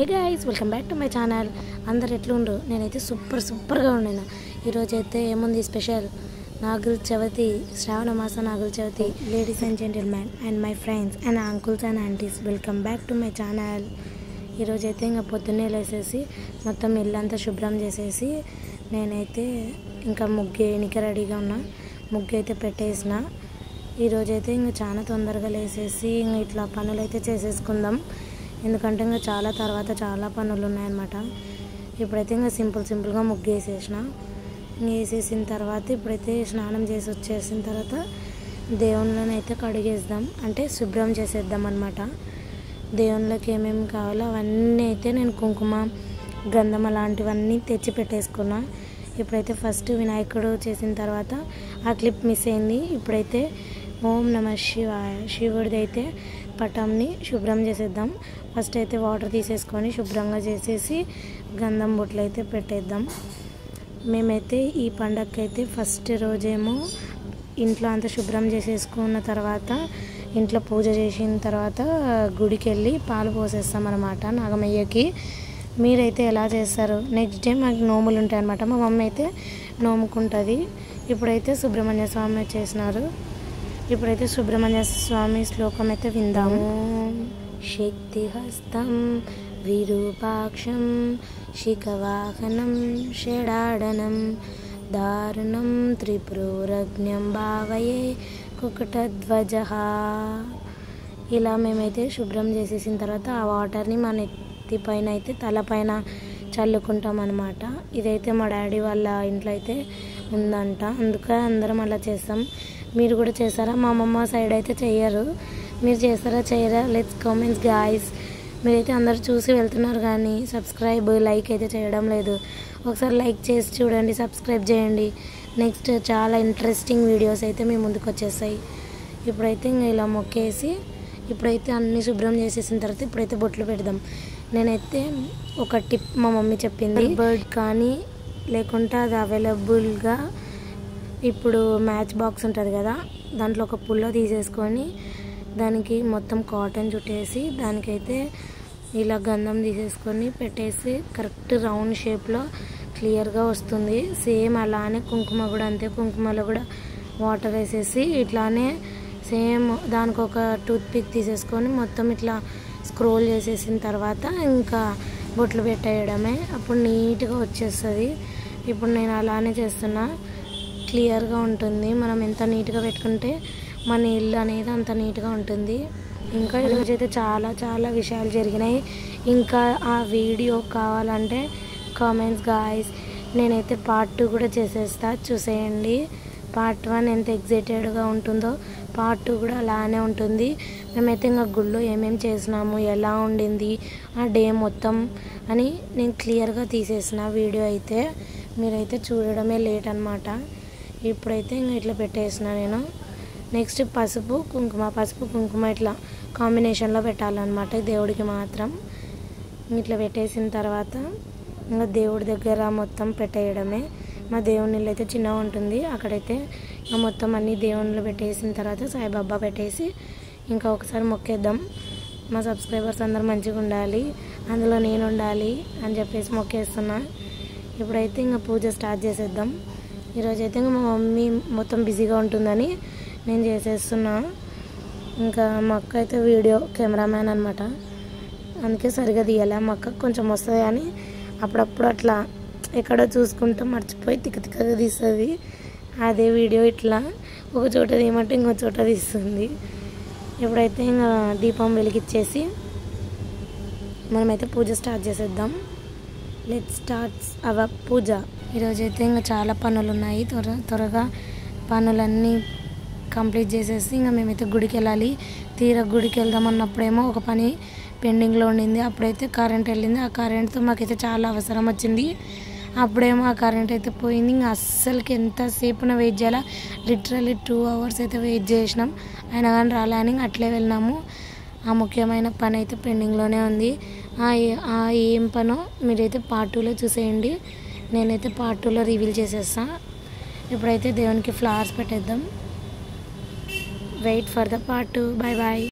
Hey guys, welcome back to my channel. అందరు ఎట్లుండ్రు? నేనైతే సూపర్గా ఉన్నాను. ఈరోజు అయితే ఏముంది స్పెషల్, నాగుల చవితి, శ్రావణ మాసం Nagula Chavithi. Ladies and gentlemen and my friends and uncles and aunties, welcome back to my channel. ఈరోజైతే ఇంకా పొద్దున్నే లేసేసి మొత్తం ఇల్లంతా శుభ్రం చేసేసి నేనైతే ఇంకా ముగ్గేయనికి రెడీగా ఉన్నా. ముగ్గు అయితే పెట్టేసిన. ఈరోజైతే ఇంకా చాలా తొందరగా లేసేసి ఇంకా ఇట్లా పనులు అయితే చేసేసుకుందాం. ఎందుకంటే ఇంకా చాలా పనులు ఉన్నాయన్నమాట. ఇప్పుడైతే ఇంకా సింపుల్గా ముగ్గు వేసేసిన. వేసేసిన తర్వాత ఇప్పుడైతే స్నానం చేసి వచ్చేసిన తర్వాత దేవుళ్ళని అయితే కడిగేద్దాం, అంటే శుభ్రం చేసేద్దాం అన్నమాట. దేవుళ్ళకి ఏమేమి కావాలో అవన్నీ అయితే నేను కుంకుమ, గంధం అలాంటివన్నీ తెచ్చి పెట్టేసుకున్నా. ఇప్పుడైతే ఫస్ట్ వినాయకుడు చేసిన తర్వాత ఆ క్లిప్ మిస్ అయింది. ఇప్పుడైతే ఓం నమః శివాయ, శివుడిది అయితే పటంని శుభ్రం చేసేద్దాం. ఫస్ట్ అయితే వాటర్ తీసేసుకొని శుభ్రంగా చేసేసి గంధం బొట్లు అయితే పెట్టేద్దాం. మేమైతే ఈ పండగకి అయితే ఫస్ట్ రోజేమో ఇంట్లో అంతా శుభ్రం చేసేసుకున్న తర్వాత ఇంట్లో పూజ చేసిన తర్వాత గుడికి వెళ్ళి పాలు పోసేస్తాం అన్నమాట నాగమయ్యకి. మీరైతే ఎలా చేస్తారు? నెక్స్ట్ డే మాకు నోములు ఉంటాయి అన్నమాట. మా మమ్మీ అయితే నోముకుంటుంది. ఇప్పుడైతే సుబ్రహ్మణ్య స్వామి చేసినారు. ఇప్పుడైతే సుబ్రహ్మణ్య స్వామి శ్లోకం అయితే విందాము. శక్తిహస్తం విరూపాక్షం శిఖవాహనం షడాడనం దారుణం త్రిపురజ్ఞం భావయే కుకుటధ్వజః. ఇలా మేమైతే శుభ్రం చేసేసిన తర్వాత ఆ వాటర్ని మన నెత్తి పైన అయితే తలపైన చల్లుకుంటాం అన్నమాట. ఇదైతే మా డాడీ వాళ్ళ ఇంట్లో అయితే ఉందంట, అందుకే అందరం అలా చేస్తాం. మీరు కూడా చేస్తారా? మా అమ్మమ్మ సైడ్ అయితే చెయ్యరు. మీరు చేస్తారా చేయరా? Let's comments guys. మీరైతే అందరు చూసి వెళ్తున్నారు కానీ సబ్స్క్రైబ్, లైక్ అయితే చేయడం లేదు. ఒకసారి లైక్ చేసి చూడండి, సబ్స్క్రైబ్ చేయండి. నెక్స్ట్ చాలా ఇంట్రెస్టింగ్ వీడియోస్ అయితే మీ ముందుకు వచ్చేస్తాయి. ఇప్పుడైతే ఇంకా ఇలా మొక్కేసి ఇప్పుడైతే అన్నీ శుభ్రం చేసేసిన తర్వాత ఇప్పుడైతే బొట్లు పెడదాం. నేనైతే ఒక టిప్ మా మమ్మీ చెప్పింది, బర్డ్ కానీ లేకుంటే అది అవైలబుల్గా ఇప్పుడు మ్యాచ్ బాక్స్ ఉంటుంది కదా, దాంట్లో ఒక పుల్ల తీసేసుకొని దానికి మొత్తం కాటన్ చుట్టేసి దానికైతే ఇలా గంధం తీసేసుకొని పెట్టేసి కరెక్ట్ రౌండ్ షేప్లో క్లియర్గా వస్తుంది. సేమ్ అలానే కుంకుమ కూడా అంతే. కుంకుమలో కూడా వాటర్ వేసేసి ఇట్లానే సేమ్ దానికి ఒక టూత్ పిక్ తీసేసుకొని మొత్తం ఇట్లా స్క్రోల్ చేసేసిన తర్వాత ఇంకా బొట్లు పెట్టేయడమే. అప్పుడు నీట్గా వచ్చేస్తుంది. ఇప్పుడు నేను అలానే చేస్తున్నా. క్లియర్గా ఉంటుంది. మనం ఎంత నీట్గా పెట్టుకుంటే మన ఇల్లు అనేది అంత నీట్గా ఉంటుంది. ఇంకా ఈరోజైతే చాలా విషయాలు జరిగినాయి. ఇంకా ఆ వీడియో కావాలంటే కామెంట్స్ గాయ్స్. నేనైతే పార్ట్ 2 కూడా చేసేస్తా, చూసేయండి. పార్ట్ 1 ఎంత ఎగ్జైటెడ్గా ఉంటుందో పార్ట్ 2 కూడా అలానే ఉంటుంది. మేమైతే ఇంకా గుళ్ళో ఏమేమి చేసినాము, ఎలా ఉండింది ఆ డే మొత్తం అని నేను క్లియర్గా తీసేసిన వీడియో అయితే. మీరైతే చూడడమే లేట్ అన్నమాట. ఇప్పుడైతే ఇంకా ఇట్లా పెట్టేసిన నేను. నెక్స్ట్ పసుపు కుంకుమ ఇట్లా కాంబినేషన్లో పెట్టాలన్నమాట దేవుడికి మాత్రం. ఇట్లా పెట్టేసిన తర్వాత ఇంకా దేవుడి దగ్గర మొత్తం పెట్టేయడమే. మా దేవుని ఇల్లు అయితే చిన్నగా ఉంటుంది. అక్కడైతే ఇంకా మొత్తం అన్ని దేవుళ్ళు పెట్టేసిన తర్వాత సాయిబాబా పెట్టేసి ఇంకా ఒకసారి మొక్కేద్దాం. మా సబ్స్క్రైబర్స్ అందరూ మంచిగా ఉండాలి, అందులో నేను ఉండాలి అని చెప్పేసి మొక్కేస్తున్నా. ఇప్పుడైతే ఇంకా పూజ స్టార్ట్ చేసేద్దాం. ఈరోజైతే ఇంకా మా మమ్మీ మొత్తం బిజీగా ఉంటుందని నేను చేసేస్తున్నా. ఇంకా మా అక్క అయితే వీడియో కెమెరామ్యాన్ అనమాట, అందుకే సరిగా తీయాలి. మా అక్క కొంచెం వస్తుంది కానీ అప్పుడప్పుడు అట్లా ఎక్కడో చూసుకుంటూ మర్చిపోయి తిక్కగా తీస్తుంది. అదే వీడియో ఇట్లా ఒక చోట తీయమంటే ఇంకో చోట తీస్తుంది. ఇప్పుడైతే ఇంకా దీపం వెలిగించేసి మనమైతే పూజ స్టార్ట్ చేసేద్దాం. లెట్స్ స్టార్ట్స్ అవర్ పూజ. ఈరోజైతే ఇంకా చాలా పనులు ఉన్నాయి. త్వరగా పనులన్నీ కంప్లీట్ చేసేసి ఇంకా మేమైతే గుడికి వెళ్ళాలి. తీరా గుడికి వెళ్దాం అన్నప్పుడేమో ఒక పని పెండింగ్లో ఉండింది. అప్పుడైతే కరెంట్ వెళ్ళింది. ఆ కరెంట్తో మాకైతే చాలా అవసరం వచ్చింది. అప్పుడేమో ఆ కరెంట్ అయితే పోయింది. ఇంకా అస్సలకి ఎంతసేపున వెయిట్ చేయాలా, లిటరల్లీ 2 hours అయితే వెయిట్ చేసినాం. అయినా కానీ రాలే అని అట్లే వెళ్ళినాము. ఆ ముఖ్యమైన పని అయితే పెండింగ్లోనే ఉంది. ఏం పనో మీరైతే పార్ట్ 2లో చూసేయండి. నేనైతే పార్ట్ 2లో రివీల్ చేసేస్తాను. ఇప్పుడైతే దేవునికి ఫ్లవర్స్ పెట్టేద్దాం. Wait for the part 2. Bye.